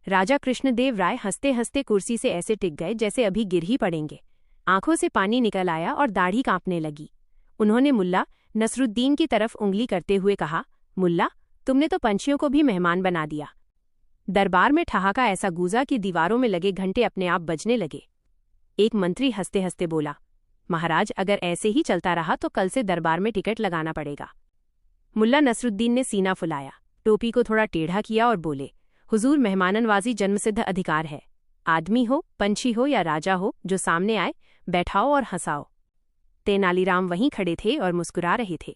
राजा कृष्णदेव राय हंसते हंसते कुर्सी से ऐसे टिक गए जैसे अभी गिर ही पड़ेंगे। आंखों से पानी निकल आया और दाढ़ी कांपने लगी। उन्होंने मुल्ला नसरुद्दीन की तरफ उंगली करते हुए कहा, मुल्ला, तुमने तो पंछियों को भी मेहमान बना दिया। दरबार में ठहाका ऐसा गूंजा कि दीवारों में लगे घंटे अपने आप बजने लगे। एक मंत्री हंसते हंसते बोला, महाराज, अगर ऐसे ही चलता रहा तो कल से दरबार में टिकट लगाना पड़ेगा। मुल्ला नसरुद्दीन ने सीना फुलाया, टोपी को थोड़ा टेढ़ा किया और बोले, हुजूर, मेहमाननवाजी जन्मसिद्ध अधिकार है। आदमी हो, पंछी हो या राजा हो, जो सामने आए बैठाओ और हंसाओ। तेनालीराम वहीं खड़े थे और मुस्कुरा रहे थे।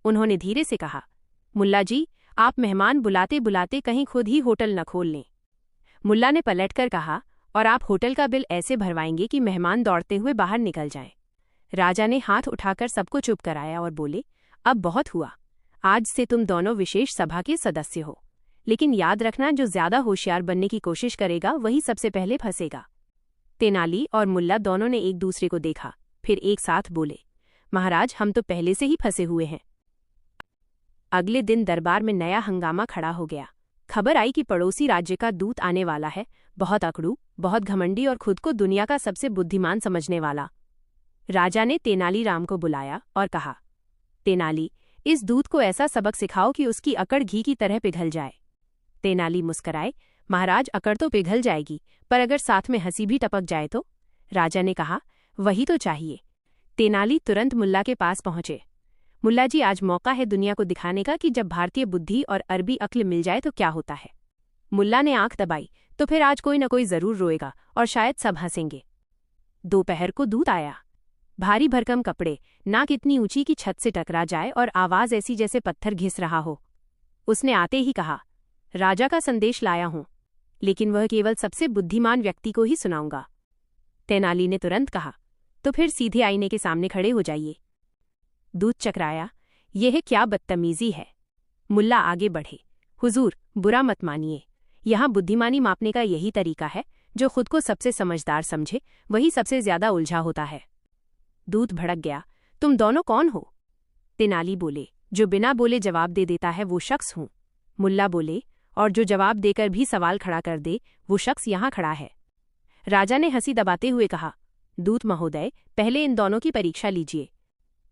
उन्होंने धीरे से कहा, मुल्ला जी, आप मेहमान बुलाते बुलाते कहीं खुद ही होटल न खोल लें। मुल्ला ने पलटकर कहा, और आप होटल का बिल ऐसे भरवाएंगे कि मेहमान दौड़ते हुए बाहर निकल जाएं। राजा ने हाथ उठाकर सबको चुप कराया और बोले, अब बहुत हुआ। आज से तुम दोनों विशेष सभा के सदस्य हो, लेकिन याद रखना, जो ज्यादा होशियार बनने की कोशिश करेगा वही सबसे पहले फंसेगा। तेनाली और मुल्ला दोनों ने एक दूसरे को देखा, फिर एक साथ बोले, महाराज, हम तो पहले से ही फंसे हुए हैं। अगले दिन दरबार में नया हंगामा खड़ा हो गया। खबर आई कि पड़ोसी राज्य का दूत आने वाला है, बहुत अकड़ू, बहुत घमंडी और खुद को दुनिया का सबसे बुद्धिमान समझने वाला। राजा ने तेनालीराम को बुलाया और कहा, तेनाली, इस दूत को ऐसा सबक सिखाओ कि उसकी अकड़ घी की तरह पिघल जाए। तेनाली मुस्कराए, महाराज, अकड़ तो पिघल जाएगी, पर अगर साथ में हंसी भी टपक जाए तो? राजा ने कहा, वही तो चाहिए। तेनाली तुरंत मुल्ला के पास पहुंचे। मुल्ला जी, आज मौका है दुनिया को दिखाने का कि जब भारतीय बुद्धि और अरबी अक्ल मिल जाए तो क्या होता है। मुल्ला ने आंख दबाई, तो फिर आज कोई न कोई जरूर रोएगा और शायद सब हंसेंगे। दोपहर को दूत आया। भारी भरकम कपड़े, नाक इतनी ऊंची कि छत से टकरा जाए और आवाज ऐसी जैसे पत्थर घिस रहा हो। उसने आते ही कहा, राजा का संदेश लाया हूं, लेकिन वह केवल सबसे बुद्धिमान व्यक्ति को ही सुनाऊंगा। तेनाली ने तुरंत कहा, तो फिर सीधे आईने के सामने खड़े हो जाइए। दूत चकराया, यह क्या बदतमीजी है। मुल्ला आगे बढ़े, हुजूर, बुरा मत मानिए, यहाँ बुद्धिमानी मापने का यही तरीका है, जो खुद को सबसे समझदार समझे वही सबसे ज्यादा उलझा होता है। दूत भड़क गया, तुम दोनों कौन हो? तेनाली बोले, जो बिना बोले जवाब दे देता है वो शख्स हूं। मुल्ला बोले, और जो जवाब देकर भी सवाल खड़ा कर दे वो शख्स यहाँ खड़ा है। राजा ने हंसी दबाते हुए कहा, दूत महोदय, पहले इन दोनों की परीक्षा लीजिए।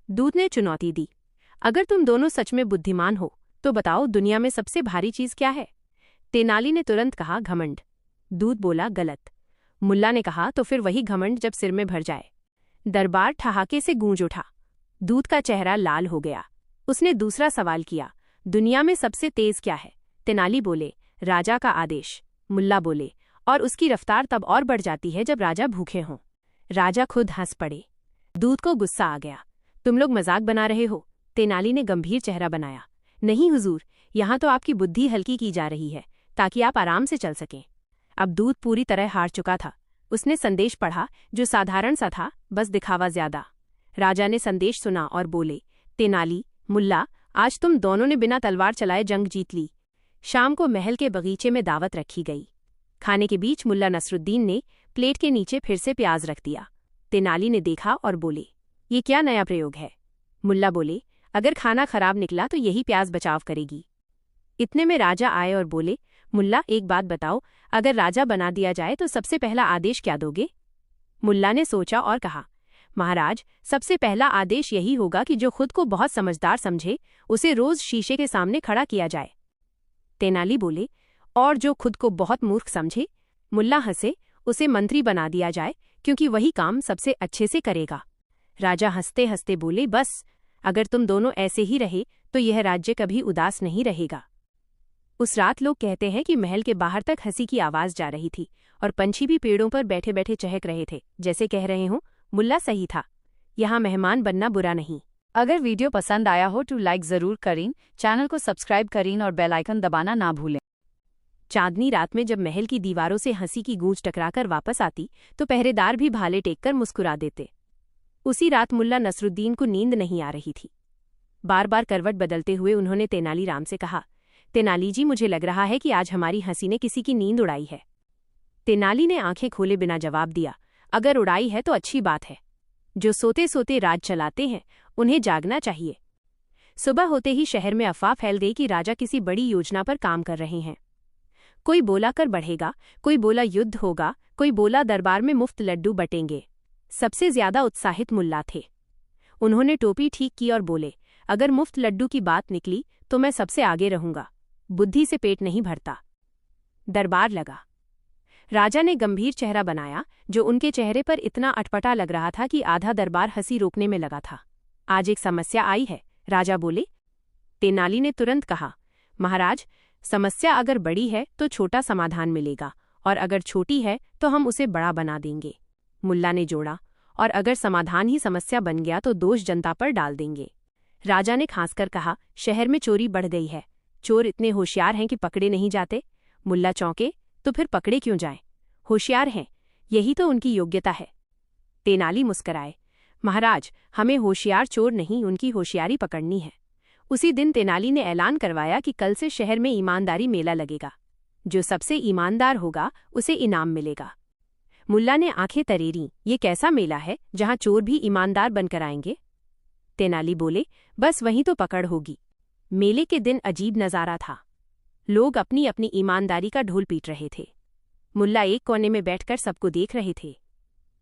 दूत ने चुनौती दी, अगर तुम दोनों सच में बुद्धिमान हो तो बताओ, दुनिया में सबसे भारी चीज क्या है? तेनाली ने तुरंत कहा, घमंड। दूत बोला, गलत। मुल्ला ने कहा, तो फिर वही घमंड जब सिर में भर जाए। दरबार ठहाके से गूंज उठा। दूत का चेहरा लाल हो गया। उसने दूसरा सवाल किया, दुनिया में सबसे तेज क्या है? तेनाली बोले, राजा का आदेश। मुल्ला बोले, और उसकी रफ्तार तब और बढ़ जाती है जब राजा भूखे हों। राजा खुद हंस पड़े। दूत को गुस्सा आ गया, तुम लोग मजाक बना रहे हो? तेनाली ने गंभीर चेहरा बनाया, नहीं हुजूर, यहाँ तो आपकी बुद्धि हल्की की जा रही है ताकि आप आराम से चल सकें। अब दूत पूरी तरह हार चुका था। उसने संदेश पढ़ा, जो साधारण सा था, बस दिखावा ज्यादा। राजा ने संदेश सुना और बोले, तेनाली, मुल्ला, आज तुम दोनों ने बिना तलवार चलाए जंग जीत ली। शाम को महल के बगीचे में दावत रखी गई। खाने के बीच मुल्ला नसरुद्दीन ने प्लेट के नीचे फिर से प्याज रख दिया। तेनाली ने देखा और बोले, ये क्या नया प्रयोग है? मुल्ला बोले, अगर खाना खराब निकला तो यही प्याज बचाव करेगी। इतने में राजा आए और बोले, मुल्ला, एक बात बताओ, अगर राजा बना दिया जाए तो सबसे पहला आदेश क्या दोगे? मुल्ला ने सोचा और कहा, महाराज, सबसे पहला आदेश यही होगा कि जो खुद को बहुत समझदार समझे उसे रोज शीशे के सामने खड़ा किया जाए। तेनाली बोले, और जो खुद को बहुत मूर्ख समझे? मुल्ला हंसे, उसे मंत्री बना दिया जाए, क्योंकि वही काम सबसे अच्छे से करेगा। राजा हंसते हंसते बोले, बस, अगर तुम दोनों ऐसे ही रहे तो यह राज्य कभी उदास नहीं रहेगा। उस रात लोग कहते हैं कि महल के बाहर तक हंसी की आवाज जा रही थी और पंछी भी पेड़ों पर बैठे बैठे चहक रहे थे, जैसे कह रहे हों, मुल्ला सही था, यहाँ मेहमान बनना बुरा नहीं। अगर वीडियो पसंद आया हो तो लाइक जरूर करें, चैनल को सब्सक्राइब करें और बेल आइकन दबाना ना भूलें। चांदनी रात में जब महल की दीवारों से हंसी की गूंज टकराकर वापस आती तो पहरेदार भी भाले टेककर मुस्कुरा देते। उसी रात मुल्ला नसरुद्दीन को नींद नहीं आ रही थी। बार बार करवट बदलते हुए उन्होंने तेनालीराम से कहा, तेनाली जी, मुझे लग रहा है कि आज हमारी हंसी ने किसी की नींद उड़ाई है। तेनाली ने आंखें खोले बिना जवाब दिया, अगर उड़ाई है तो अच्छी बात है। जो सोते सोते राज चलाते हैं उन्हें जागना चाहिए। सुबह होते ही शहर में अफवाह फैल गई कि राजा किसी बड़ी योजना पर काम कर रहे हैं। कोई बोला कर बढ़ेगा, कोई बोला युद्ध होगा, कोई बोला दरबार में मुफ्त लड्डू बटेंगे। सबसे ज्यादा उत्साहित मुल्ला थे। उन्होंने टोपी ठीक की और बोले, अगर मुफ्त लड्डू की बात निकली तो मैं सबसे आगे रहूंगा। बुद्धि से पेट नहीं भरता। दरबार लगा। राजा ने गंभीर चेहरा बनाया, जो उनके चेहरे पर इतना अटपटा लग रहा था कि आधा दरबार हंसी रोकने में लगा था। आज एक समस्या आई है, राजा बोले। तेनाली ने तुरंत कहा, महाराज, समस्या अगर बड़ी है तो छोटा समाधान मिलेगा, और अगर छोटी है तो हम उसे बड़ा बना देंगे। मुल्ला ने जोड़ा, और अगर समाधान ही समस्या बन गया तो दोष जनता पर डाल देंगे। राजा ने खांसकर कहा, शहर में चोरी बढ़ गई है। चोर इतने होशियार हैं कि पकड़े नहीं जाते। मुल्ला चौंके, तो फिर पकड़े क्यों जाएं? होशियार हैं, यही तो उनकी योग्यता है। तेनाली मुस्कराए, महाराज, हमें होशियार चोर नहीं, उनकी होशियारी पकड़नी है। उसी दिन तेनाली ने ऐलान करवाया कि कल से शहर में ईमानदारी मेला लगेगा। जो सबसे ईमानदार होगा उसे इनाम मिलेगा। मुल्ला ने आंखें तरेरी, ये कैसा मेला है जहां चोर भी ईमानदार बनकर आएंगे? तेनाली बोले, बस वहीं तो पकड़ होगी। मेले के दिन अजीब नजारा था। लोग अपनी अपनी ईमानदारी का ढोल पीट रहे थे। मुल्ला एक कोने में बैठकर सबको देख रहे थे।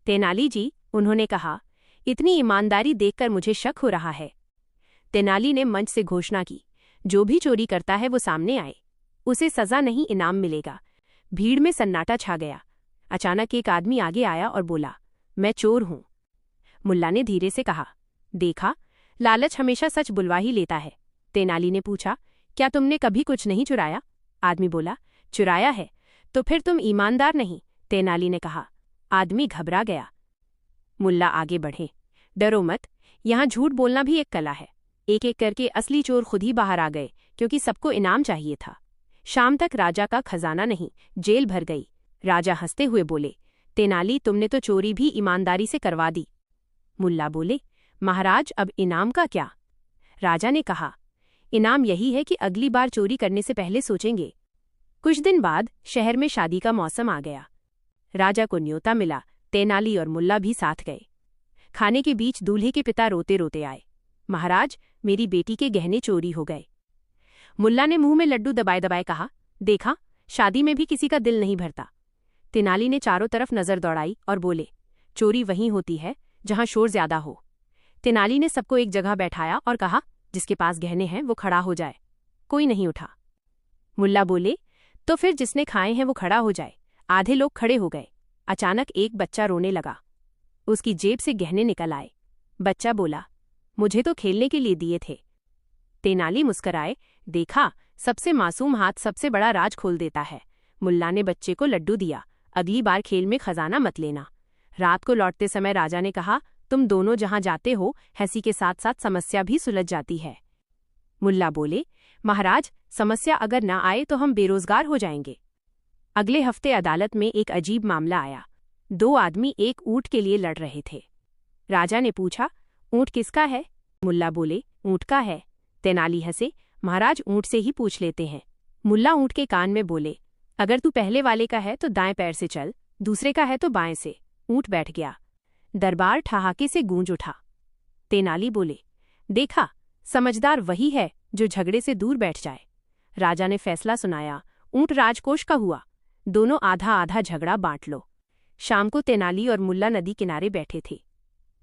तेनाली जी, उन्होंने कहा, इतनी ईमानदारी देखकर मुझे शक हो रहा है। तेनाली ने मंच से घोषणा की, जो भी चोरी करता है वो सामने आए, उसे सजा नहीं इनाम मिलेगा। भीड़ में सन्नाटा छा गया। अचानक एक आदमी आगे आया और बोला, मैं चोर हूं। मुल्ला ने धीरे से कहा, देखा, लालच हमेशा सच बुलवा ही लेता है। तेनाली ने पूछा, क्या तुमने कभी कुछ नहीं चुराया? आदमी बोला, चुराया है। तो फिर तुम ईमानदार नहीं, तेनाली ने कहा। आदमी घबरा गया। मुल्ला आगे बढ़े, डरो मत, यहां झूठ बोलना भी एक कला है। एक एक करके असली चोर खुद ही बाहर आ गए, क्योंकि सबको इनाम चाहिए था। शाम तक राजा का खजाना नहीं, जेल भर गई। राजा हंसते हुए बोले, तेनाली, तुमने तो चोरी भी ईमानदारी से करवा दी। मुल्ला बोले, महाराज, अब इनाम का क्या? राजा ने कहा, इनाम यही है कि अगली बार चोरी करने से पहले सोचेंगे। कुछ दिन बाद शहर में शादी का मौसम आ गया। राजा को न्योता मिला। तेनाली और मुल्ला भी साथ गए। खाने के बीच दूल्हे के पिता रोते रोते आए, महाराज, मेरी बेटी के गहने चोरी हो गए। मुल्ला ने मुंह में लड्डू दबाए दबाए कहा, देखा, शादी में भी किसी का दिल नहीं भरता। तेनाली ने चारों तरफ नजर दौड़ाई और बोले, चोरी वहीं होती है जहां शोर ज्यादा हो। तेनाली ने सबको एक जगह बैठाया और कहा, जिसके पास गहने हैं वो खड़ा हो जाए। कोई नहीं उठा। मुल्ला बोले, तो फिर जिसने खाए हैं वो खड़ा हो जाए। आधे लोग खड़े हो गए। अचानक एक बच्चा रोने लगा। उसकी जेब से गहने निकल आए। बच्चा बोला, मुझे तो खेलने के लिए दिए थे। तेनाली मुस्कराए, देखा, सबसे मासूम हाथ सबसे बड़ा राज खोल देता है। मुल्ला ने बच्चे को लड्डू दिया, अगली बार खेल में खजाना मत लेना। रात को लौटते समय राजा ने कहा, तुम दोनों जहां जाते हो, हंसी के साथ साथ समस्या भी सुलझ जाती है। मुल्ला बोले, महाराज, समस्या अगर ना आए तो हम बेरोजगार हो जाएंगे। अगले हफ्ते अदालत में एक अजीब मामला आया। दो आदमी एक ऊंट के लिए लड़ रहे थे। राजा ने पूछा, ऊंट किसका है? मुल्ला बोले, ऊंट का है। तेनाली हंसे, महाराज, ऊंट से ही पूछ लेते हैं। मुल्ला ऊंट के कान में बोले, अगर तू पहले वाले का है तो दाएं पैर से चल, दूसरे का है तो बाएं से। ऊंट बैठ गया। दरबार ठहाके से गूंज उठा। तेनाली बोले, देखा, समझदार वही है जो झगड़े से दूर बैठ जाए। राजा ने फैसला सुनाया, ऊंट राजकोष का हुआ। दोनों आधा आधा झगड़ा बांट लो। शाम को तेनाली और मुल्ला नदी किनारे बैठे थे।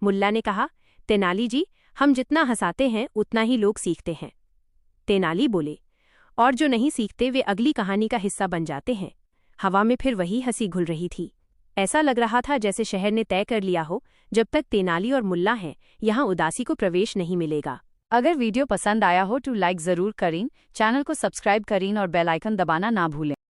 मुल्ला ने कहा, तेनाली जी, हम जितना हंसाते हैं उतना ही लोग सीखते हैं। तेनाली बोले, और जो नहीं सीखते वे अगली कहानी का हिस्सा बन जाते हैं। हवा में फिर वही हंसी घुल रही थी। ऐसा लग रहा था जैसे शहर ने तय कर लिया हो, जब तक तेनाली और मुल्ला हैं यहाँ उदासी को प्रवेश नहीं मिलेगा। अगर वीडियो पसंद आया हो तो लाइक जरूर करें, चैनल को सब्सक्राइब करें और बेल आइकन दबाना ना भूलें।